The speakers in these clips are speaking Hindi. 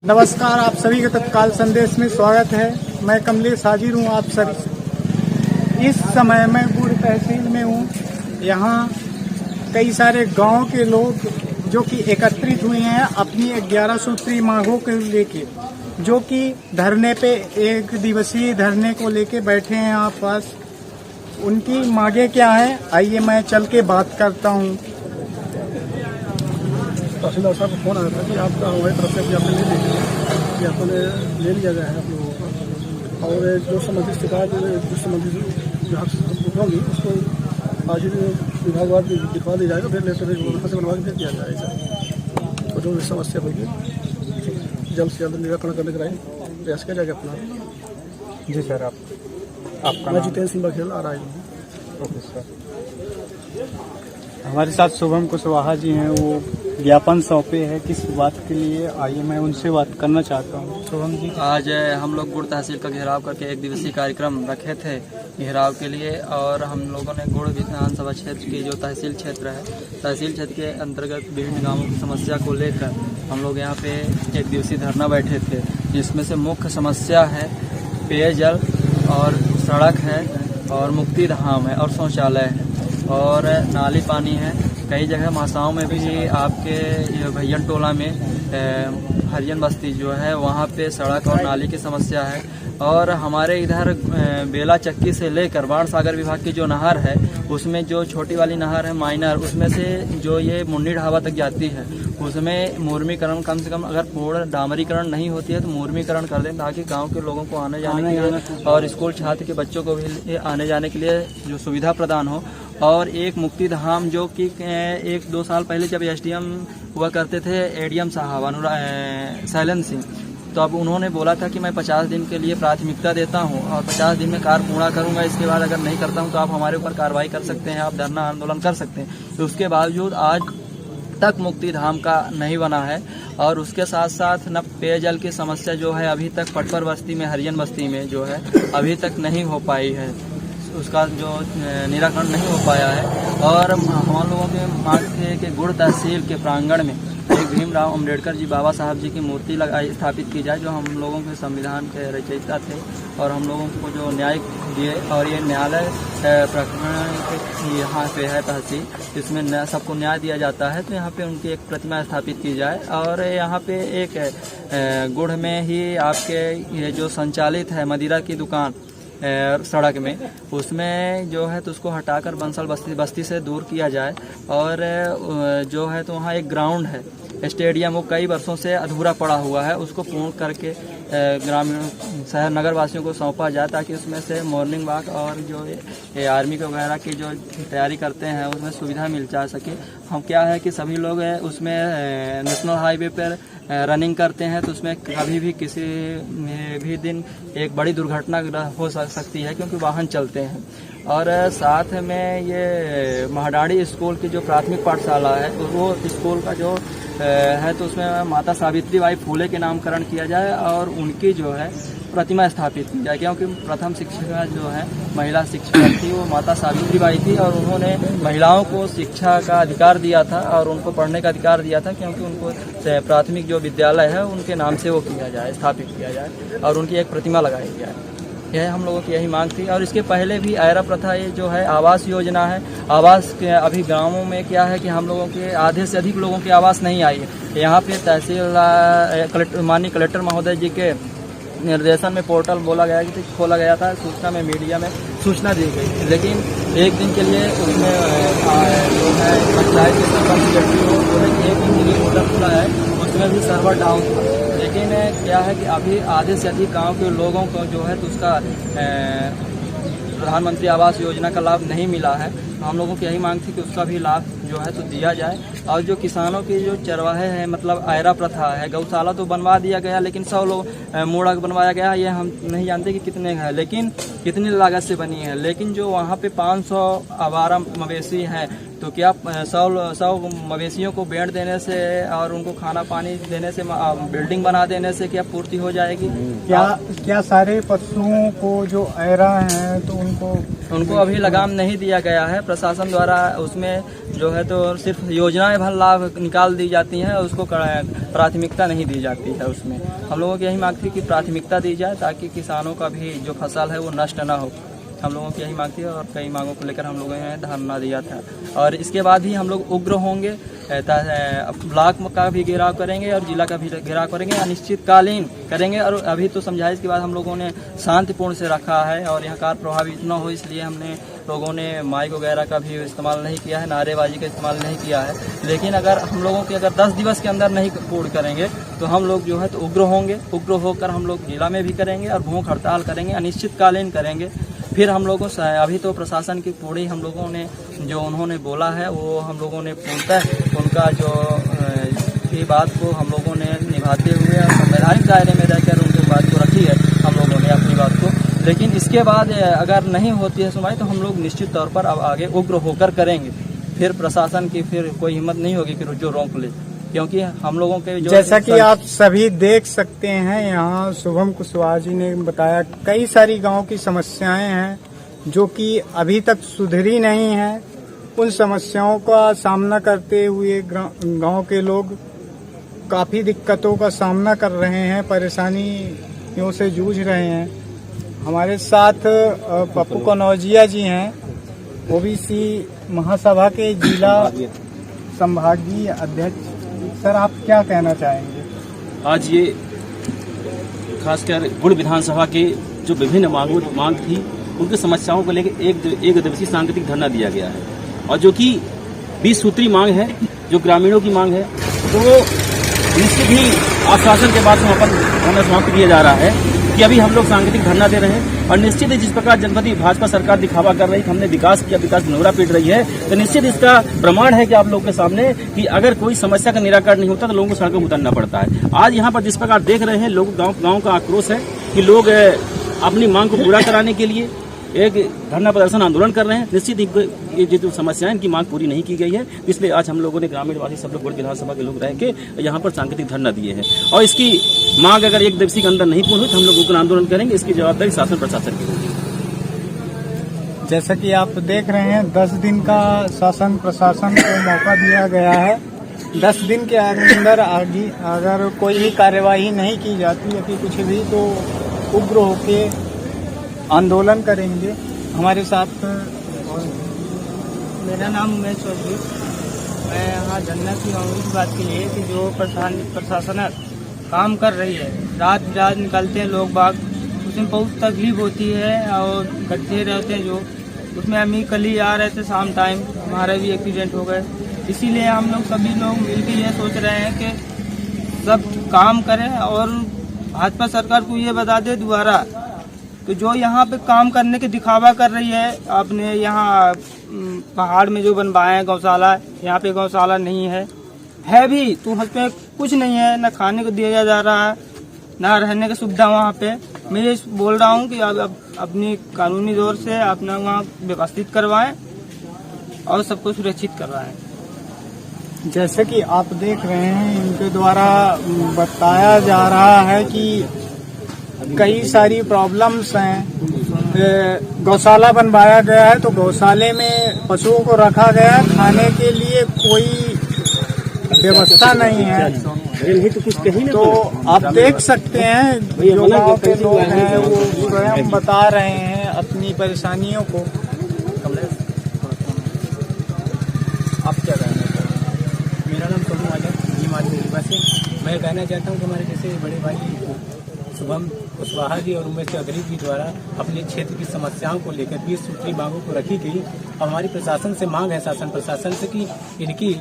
नमस्कार, आप सभी का तत्काल संदेश में स्वागत है। मैं कमलेश हाजिर हूँ आप सभी। इस समय मैं गुड़ तहसील में हूँ। यहाँ कई सारे गांव के लोग जो कि एकत्रित हुए हैं अपनी 11 सूत्री मांगों को लेके, जो कि धरने पे एक दिवसीय धरने को लेके बैठे हैं यहाँ पास। उनकी मांगे क्या है, आइए मैं चल के बात करता हूँ। तहसीलदार साहब को फोन आया था कि आपका हमारी तरफ से आपने ले लीजिए कि आपने ले लिया गया है आप लोगों का, और जो संबंधित शिकायत जो संबंधित विभाग से होंगी उसको आज ही विभागवार दिखवा दिया जाएगा, फिर लेटर से बनवा के दिया जाएगा। तो जो समस्या होगी जल्द से जल्द निराकरण करने का प्रयास किया जाएगा अपना। जी सर, आपका मैं जितेंद्र सिंह बघेल आ रहा हूँ। Okay sir. हमारे साथ शुभम कुशवाहा जी हैं, वो ज्ञापन सौंपे हैं। किस बात के लिए, आइए मैं उनसे बात करना चाहता हूँ। शुभम जी, आज हम लोग गुड़ तहसील का घेराव करके एक दिवसीय कार्यक्रम रखे थे घेराव के लिए, और हम लोगों ने गुड़ विधानसभा क्षेत्र की जो तहसील क्षेत्र है, तहसील क्षेत्र के अंतर्गत विभिन्न गांवों की समस्या को लेकर हम लोग यहाँ पे एक दिवसीय धरना बैठे थे, जिसमें से मुख्य समस्या है पेयजल और सड़क है और मुक्ति धाम है और शौचालय है और नाली पानी है। कई जगह मासाओं में भी आपके भैयन टोला में हरिजन बस्ती जो है वहाँ पे सड़क और नाली की समस्या है। और हमारे इधर बेला चक्की से लेकर बाण सागर विभाग की जो नहर है, उसमें जो छोटी वाली नहर है माइनर, उसमें से जो ये मुन्नी ढाबा तक जाती है, उसमें मुर्मीकरण कम से कम अगर पूर्ण डामरीकरण नहीं होती है तो मुर्मीकरण कर दें, ताकि गांव के लोगों को आने जाने के लिए और स्कूल छात्र के बच्चों को भी आने जाने के लिए जो सुविधा प्रदान हो। और एक मुक्ति धाम जो कि 1-2 साल पहले जब एसडीएम हुआ करते थे एडीएम साहब शैलेंद्र सिंह, तो अब उन्होंने बोला था कि मैं 50 दिन के लिए प्राथमिकता देता हूं और 50 दिन में कार्य पूरा करूंगा, इसके बाद अगर नहीं करता हूं तो आप हमारे ऊपर कार्रवाई कर सकते हैं, आप धरना आंदोलन कर सकते हैं। तो उसके बावजूद आज तक मुक्ति धाम का नहीं बना है। और उसके साथ साथ न पेयजल की समस्या जो है अभी तक पटपर बस्ती में, हरिजन बस्ती में जो है अभी तक नहीं हो पाई है, उसका जो निराकरण नहीं हो पाया है। और हम लोगों के मांग थे कि गुड़ तहसील के प्रांगण में एक भीमराव अंबेडकर जी बाबा साहब जी की मूर्ति स्थापित की जाए, जो हम लोगों के संविधान के रचयिता थे और हम लोगों को जो न्याय दिए। और ये न्यायालय प्रकरण यहाँ पे है तहसील, जिसमें सबको न्याय दिया जाता है, तो यहाँ पे उनकी एक प्रतिमा स्थापित की जाए। और यहाँ पे एक गुड़ में ही आपके ये जो संचालित है मदिरा की दुकान सड़क में, उसमें जो है तो उसको हटाकर बंसल बस्ती से दूर किया जाए। और जो है तो वहाँ एक ग्राउंड है, स्टेडियम, वो कई वर्षों से अधूरा पड़ा हुआ है, उसको पूर्ण करके ग्रामीण शहर नगर वासियों को सौंपा जाए, ताकि उसमें से मॉर्निंग वॉक और जो आर्मी वगैरह की जो तैयारी करते हैं उसमें सुविधा मिल जा सके। हम क्या है कि सभी लोग उसमें नेशनल हाईवे पर रनिंग करते हैं, तो उसमें कभी भी किसी भी दिन एक बड़ी दुर्घटना हो सकती है, क्योंकि वाहन चलते हैं। और साथ में ये महाडाड़ी स्कूल की जो प्राथमिक पाठशाला है, वो स्कूल का जो है तो उसमें माता सावित्री बाई फूले के नामकरण किया जाए और उनकी जो है प्रतिमा स्थापित की जाए, क्योंकि प्रथम शिक्षिका जो है महिला शिक्षिका थी, वो माता सावित्री बाई थी, और उन्होंने महिलाओं को शिक्षा का अधिकार दिया था और उनको पढ़ने का अधिकार दिया था, क्योंकि उनको प्राथमिक जो विद्यालय है उनके नाम से वो किया जाए, स्थापित किया जाए और उनकी एक प्रतिमा लगाई जाए। यह हम लोगों की यही मांग थी। और इसके पहले भी आयरा प्रथा, ये जो है आवास योजना है, आवास के अभी गांवों में क्या है कि हम लोगों के आधे से अधिक लोगों की आवास नहीं आई है। यहाँ पे तहसील माननीय कलेक्टर महोदय जी के निर्देशन में पोर्टल बोला गया कि खोला गया था, सूचना में मीडिया में सूचना दी गई, लेकिन एक दिन के लिए उसमें जो है पंचायत के सरपंच व्यक्ति हो तो एक दिन के लिए पोर्टल खुला है, उसमें भी सर्वर डाउन था। लेकिन क्या है कि अभी आधे से अधिक गांव के लोगों को जो है तो उसका प्रधानमंत्री आवास योजना का लाभ नहीं मिला है। हम लोगों की यही मांग थी कि उसका भी लाभ जो है तो दिया जाए। और जो किसानों की जो चरवाहे हैं, मतलब आयरा प्रथा है, गौशाला तो बनवा दिया गया, लेकिन 100 लोग मोड़ा बनवाया गया, ये हम नहीं जानते कि कितने है, लेकिन कितनी लागत से बनी है। लेकिन जो वहाँ पे 500 आवारा मवेशी हैं तो क्या 100 मवेशियों को बेंट देने से और उनको खाना पानी देने से, बिल्डिंग बना देने से क्या पूर्ति हो जाएगी? क्या सारे पशुओं को जो ऐरा हैं तो उनको अभी लगाम नहीं दिया गया है प्रशासन द्वारा। उसमें जो है तो सिर्फ योजनाएं भर लाभ निकाल दी जाती हैं, उसको प्राथमिकता नहीं दी जाती है। उसमें हम लोगों की यही मांग थी कि प्राथमिकता दी जाए ताकि किसानों का भी जो फसल है वो नष्ट ना हो। हम लोगों की यही मांग थी और कई मांगों को लेकर हम लोगों ने धरना दिया था। और इसके बाद ही हम लोग उग्र होंगे, ब्लॉक का भी घेराव करेंगे और जिला का भी घेराव करेंगे, अनिश्चितकालीन करेंगे। और अभी तो समझाइश के बाद हम लोगों ने शांतिपूर्ण से रखा है और यहाँ कार प्रभावित न हो इसलिए हमने लोगों ने माइक वगैरह का भी इस्तेमाल नहीं किया है, नारेबाजी का इस्तेमाल नहीं किया है। लेकिन अगर हम लोगों के अगर 10 दिवस के अंदर नहीं पूर्ण करेंगे तो हम लोग जो है तो उग्र होंगे। उग्र होकर हम लोग जिला में भी करेंगे और भूख हड़ताल करेंगे, अनिश्चितकालीन करेंगे। फिर हम लोगों से अभी तो प्रशासन की पूरी हम लोगों ने जो उन्होंने बोला है वो हम लोगों ने पूर्णतः उनका जो की बात को हम लोगों ने निभाते हुए संवैधानिक दायरे में रहकर उनकी बात को रखी है हम लोगों ने अपनी बात को। लेकिन इसके बाद अगर नहीं होती है सुनवाई तो हम लोग निश्चित तौर पर अब आगे उग्र होकर करेंगे। फिर प्रशासन की फिर कोई हिम्मत नहीं होगी कि जो रोक ले, क्योंकि हम लोगों के जो जैसा कि आप सभी देख सकते हैं यहाँ शुभम कुशवाहा जी ने बताया कई सारी गांव की समस्याएं हैं जो कि अभी तक सुधरी नहीं है। उन समस्याओं का सामना करते हुए गांव के लोग काफी दिक्कतों का सामना कर रहे हैं, परेशानियों से जूझ रहे हैं। हमारे साथ पप्पू कनौजिया जी हैं, ओबीसी महासभा के जिला संभागीय अध्यक्ष। सर, आप क्या कहना चाहेंगे? आज ये खासकर गुड़ विधानसभा के जो विभिन्न मांग थी उनकी समस्याओं को लेकर एक दिवसीय सांकेतिक धरना दिया गया है और जो कि 20 सूत्री मांग है, जो ग्रामीणों की मांग है, तो वो निश्चित ही आश्वासन के बाद हमें समाप्त किया जा रहा है कि अभी हम लोग सांकेतिक धरना दे रहे हैं। और निश्चित ही जिस प्रकार जनपद भाजपा सरकार दिखावा कर रही है कि हमने विकास किया, विकास नोरा पीट रही है, तो निश्चित इसका प्रमाण है कि आप लोगों के सामने कि अगर कोई समस्या का निराकरण नहीं होता तो लोगों को सड़कों पर उतरना पड़ता है। आज यहाँ पर जिस प्रकार देख रहे हैं लोग, गाँव का आक्रोश है कि लोग अपनी मांग को पूरा कराने के लिए एक धरना प्रदर्शन आंदोलन कर रहे हैं। निश्चित ये जो समस्याएं इनकी मांग पूरी नहीं की गई है, इसलिए आज हम लोगों ने ग्रामीणवासी सब लोग गुड़ विधानसभा के लोग रह के यहाँ पर सांकेतिक धरना दिए हैं। और इसकी मांग अगर एक दिवसीय के अंदर नहीं पूर्ण हुई तो हम लोग उग्र आंदोलन करेंगे। इसकी जवाबदारी शासन प्रशासन की होगी। जैसा कि आप देख रहे हैं 10 दिन का शासन प्रशासन को मौका दिया गया है। 10 दिन के अंदर आगे अगर कोई भी कार्यवाही नहीं की जाती है कि कुछ भी, तो उग्र होके आंदोलन करेंगे। हमारे साथ मेरा नाम उमेश चौधरी। मैं यहाँ धरना की मांग इस बात के लिए कि जो प्रशासन काम कर रही है, रात बिरात निकलते हैं लोग बाग, उसमें बहुत तकलीफ होती है और गड्ढे रहते हैं जो उसमें। हम ही कल ही आ रहे थे शाम टाइम, हमारे भी एक्सीडेंट हो गए। इसीलिए हम लोग सभी लोग मिलकर ये सोच रहे हैं कि सब काम करें और भाजपा सरकार को ये बता दे दोबारा तो जो यहाँ पे काम करने के दिखावा कर रही है। आपने यहाँ पहाड़ में जो बनवाए हैं गौशाला, यहाँ पे गौशाला नहीं है भी तो वहाँ पे कुछ नहीं है, न खाने को दिया जा रहा है न रहने की सुविधा वहाँ पे। मैं ये बोल रहा हूँ कि अब अपनी कानूनी दौर से अपना वहाँ व्यवस्थित करवाएं और सबको सुरक्षित करवाएं। जैसे कि आप देख रहे हैं इनके द्वारा बताया जा रहा है कि कई सारी प्रॉब्लम्स हैं। गौशाला बनवाया गया है तो गौशाले में पशुओं को रखा गया है, खाने के लिए कोई व्यवस्था नहीं है। तो आप देख सकते हैं जो गाँव के लोग हैं वो स्वयं बता रहे हैं अपनी परेशानियों को। आप क्या कहना चाहते हैं? मेरा नाम सोनू आजम से मैं कहना चाहता हूँ कि हमारे जैसे बड़े भाई शुभम कुशवाहा जी और उमेश चौधरी जी द्वारा अपने क्षेत्र की समस्याओं को लेकर 20 सूत्री मांगों को रखी गई। हमारी प्रशासन से मांग है, शासन प्रशासन से, कि इनकी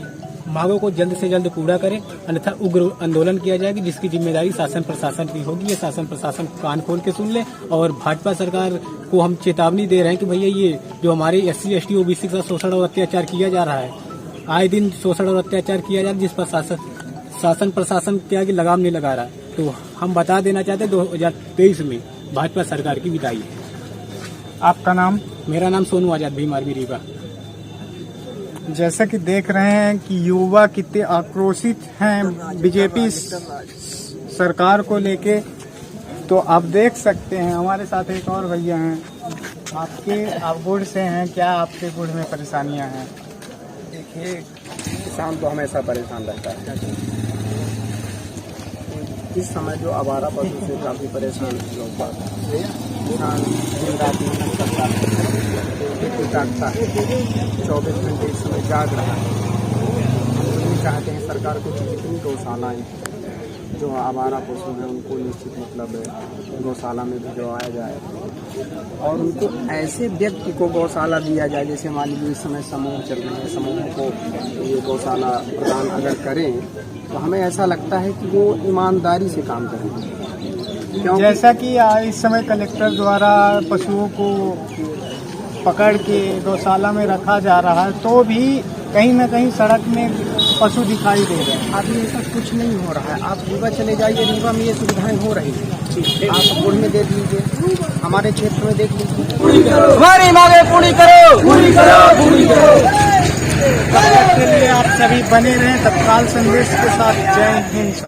मांगों को जल्द से जल्द पूरा करें, अन्यथा उग्र आंदोलन किया जाएगा जिसकी जिम्मेदारी शासन प्रशासन की होगी। ये शासन प्रशासन कान खोल के सुन ले। और भाजपा सरकार को हम चेतावनी दे रहे हैं कि भैया ये जो हमारे SC ST OBC का शोषण और अत्याचार किया जा रहा है, आए दिन शोषण और अत्याचार किया जा रहा है, जिस पर शासन प्रशासन के आगे लगाम नहीं लगा रहा है। तो हम बता देना चाहते हैं 2023 में भाजपा सरकार की विदाई है। आपका नाम? मेरा नाम सोनू आजाद, भीम आर्मी रीवा। जैसा कि देख रहे हैं कि युवा कितने आक्रोशित हैं बीजेपी सरकार को लेके, तो आप देख सकते हैं। हमारे साथ एक और भैया हैं, आप गुड़ से हैं, क्या आपके गुड़ में परेशानियां हैं? देखिए, किसान तो हमेशा परेशान रहता है। इस समय जो आवारा पशु से काफ़ी परेशान है लोग बात। किसान दिन रात मेहनत करता है, काटता है, 24 घंटे इस समय जाग रहा है। हम नहीं चाहते हैं सरकार को जितनी गौशालाएँ जो आवारा पशु हैं उनको निश्चित मतलब गौशाला में भिजवाया जाए और उनको ऐसे व्यक्ति को गौशाला दिया जाए, जैसे मान लीजिए इस समय समूह चल रहे हैं, समूहों को ये गौशाला प्रदान अगर करें तो हमें ऐसा लगता है कि वो ईमानदारी से काम करेंगे। जैसा कि इस समय कलेक्टर द्वारा पशुओं को पकड़ के गौशाला में रखा जा रहा है, तो भी कहीं न कहीं सड़क में पशु दिखाई दे रहे हैं। अभी ऐसा कुछ नहीं हो रहा है। आप रीवा चले जाइए, रीवा में ये सुविधाएं हो रही है। आप गुड़ में देख लीजिए, हमारे क्षेत्र में देख लीजिए। हमारी मांगे पूरी करो, पूरी करो, पूरी करो। तब तक के लिए आप सभी बने रहें तत्काल संदेश के साथ। जय हिंद।